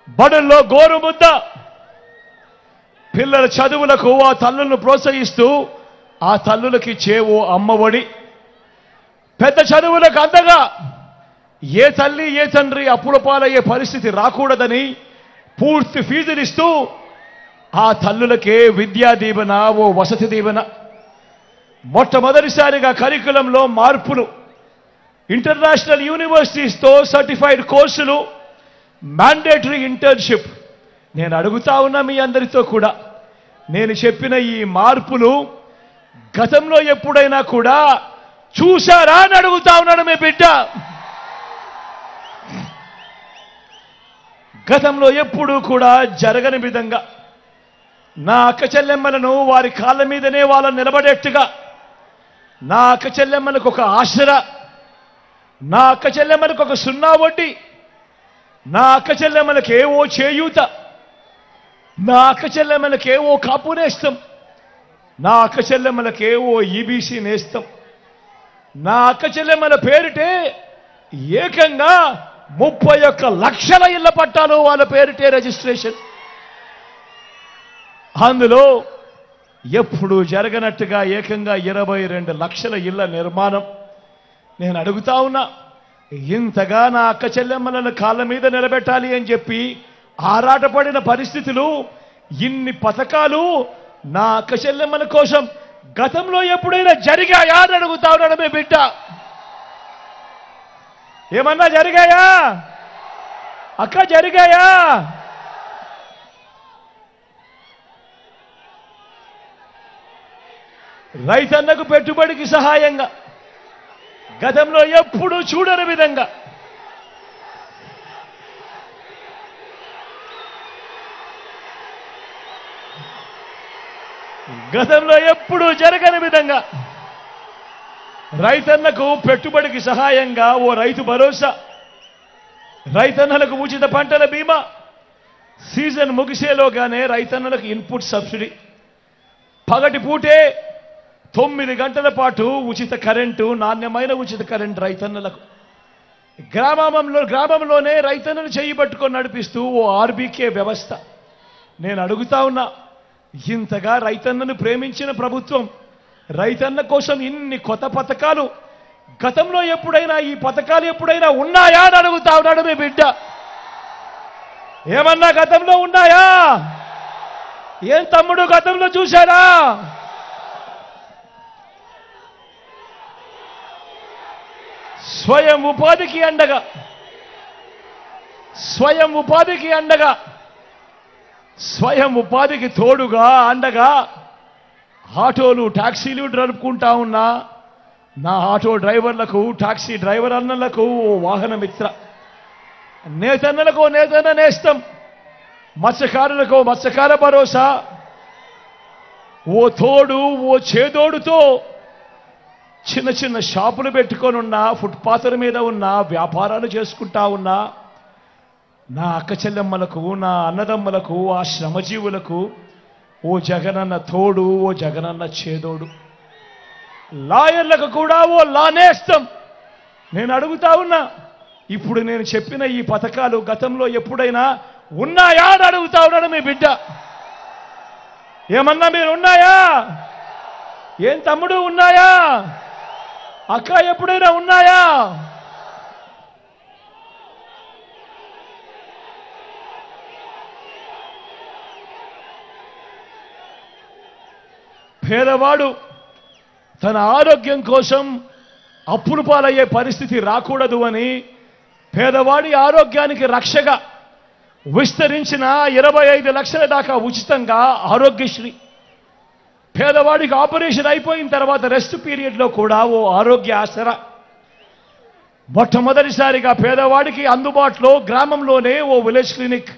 బడుల్లో గోరుముద్ద పిల్లల చదువులకు ఆ తల్లులను ప్రోత్సహిస్తూ ఆ తల్లులకి చేవో అమ్మఒడి, పెద్ద చదువులకు అందగా ఏ తల్లి ఏ తండ్రి అప్పుల పాలయ్యే పరిస్థితి రాకూడదని పూర్తి ఫీజులిస్తూ ఆ తల్లులకే విద్యా దీవెన, ఓ వసతి దీవెన. మొట్టమొదటిసారిగా కరికులంలో మార్పులు, ఇంటర్నేషనల్ యూనివర్సిటీస్తో సర్టిఫైడ్ కోర్సులు, మ్యాండేటరీ ఇంటర్న్షిప్. నేను అడుగుతా ఉన్నా మీ అందరితో కూడా, నేను చెప్పిన ఈ మార్పులు గతంలో ఎప్పుడైనా కూడా చూశారా అని అడుగుతా ఉన్నాడు మీ బిడ్డ. గతంలో ఎప్పుడూ కూడా జరగని విధంగా నా అక్క చెల్లెమ్మలను వారి కాళ్ళ మీదనే వాళ్ళని నిలబడేట్టుగా, నా అక్క చెల్లెమ్మలకు ఒక ఆసరా, నా అక్క చెల్లెమ్మలకు ఒక సున్నా వడ్డీ, నా అక్క చెల్లెమ్మలకు ఏవో చేయూత, నా అక్క చెల్లెమ్మలకు ఏవో కాపు నేస్తం, నా అక్క చెల్లెమ్మలకు ఏవో ఈబీసీ నేస్తం, నా అక్క చెల్లెమ్మల పేరిటే ఏకంగా 31 లక్షల ఇళ్ల పట్టాలు వాళ్ళ పేరిటే రిజిస్ట్రేషన్. అందులో ఎప్పుడు జరగనట్టుగా ఏకంగా 22 లక్షల ఇళ్ల నిర్మాణం. నేను అడుగుతా ఉన్నా, ఇంతగా నా అక్క చెల్లెమ్మలను కాళ్ళ మీద నిలబెట్టాలి అని చెప్పి ఆరాటపడిన పరిస్థితులు, ఇన్ని పథకాలు నా అక్క చెల్లెమ్మల కోసం గతంలో ఎప్పుడైనా జరిగాయా అని అడుగుతా ఉన్నాడు మీ బిడ్డ. ఏమన్నా జరిగాయా అక్క? జరిగాయా? రైతన్నకు పెట్టుబడికి సహాయంగా గతంలో ఎప్పుడూ చూడని విధంగా, గతంలో ఎప్పుడూ జరగని విధంగా రైతన్నకు పెట్టుబడికి సహాయంగా ఓ రైతు భరోసా, రైతన్నలకు ఉచిత పంటల బీమా, సీజన్ ముగిసేలోగానే రైతన్నలకు ఇన్పుట్ సబ్సిడీ, పగటి పూటే 9 గంటల పాటు ఉచిత కరెంటు, నాణ్యమైన ఉచిత కరెంటు రైతన్నలకు. గ్రామంలోనే రైతన్నలు చేయబట్టుకొని నడిపిస్తూ ఓ ఆర్బీకే వ్యవస్థ. నేను అడుగుతా ఉన్నా, ఇంతగా రైతన్నను ప్రేమించిన ప్రభుత్వం, రైతన్న కోసం ఇన్ని కొత్త పథకాలు గతంలో ఎప్పుడైనా, ఈ పథకాలు ఎప్పుడైనా ఉన్నాయా అని అడుగుతా ఉన్నాడు మీ బిడ్డ. ఏమన్నా గతంలో ఉన్నాయా? ఏం తమ్ముడు గతంలో చూశారా? స్వయం ఉపాధికి అండగా, స్వయం ఉపాధికి అండగా, స్వయం ఉపాధికి తోడుగా అండగా ఆటోలు, టాక్సీలు నడుపుకుంటా ఉన్నా నా ఆటో డ్రైవర్లకు, టాక్సీ డ్రైవర్ అన్నలకు ఓ వాహన మిత్ర, నేతన్నలకు నేతన్న నేస్తం, మత్స్యకారులకు మత్స్యకార భరోసా, ఓ తోడు, ఓ చేదోడుతో చిన్న చిన్న షాపులు పెట్టుకొని ఉన్నా, ఫుట్పాత్ల మీద ఉన్న వ్యాపారాలు చేసుకుంటా ఉన్నా నా అక్క చెల్లెమ్మలకు, నా అన్నదమ్మలకు, ఆ శ్రమజీవులకు ఓ జగనన్న తోడు, ఓ జగనన్న చేదోడు. లాయర్లకు కూడా ఓ లానేస్తం. నేను అడుగుతా ఉన్నా, ఇప్పుడు నేను చెప్పిన ఈ పథకాలు గతంలో ఎప్పుడైనా ఉన్నాయా అని అడుగుతా ఉన్నాడు మీ బిడ్డ. ఏమన్నా మీరు ఉన్నాయా? ఏం తమ్ముడు ఉన్నాయా? అక్క ఎప్పుడైనా ఉన్నాయా? పేదవాడు తన ఆరోగ్యం కోసం అప్పుల పాలయ్యే పరిస్థితి రాకూడదు అని పేదవాడి ఆరోగ్యానికి రక్షగా విస్తరించిన 25 లక్షల దాకా ఉచితంగా ఆరోగ్యశ్రీ. పేదవాడికి ఆపరేషన్ అయిపోయిన తర్వాత రెస్ట్ పీరియడ్లో కూడా ఓ ఆరోగ్య ఆసరా. మొట్టమొదటిసారిగా పేదవాడికి అందుబాటులో గ్రామంలోనే ఓ విలేజ్ క్లినిక్.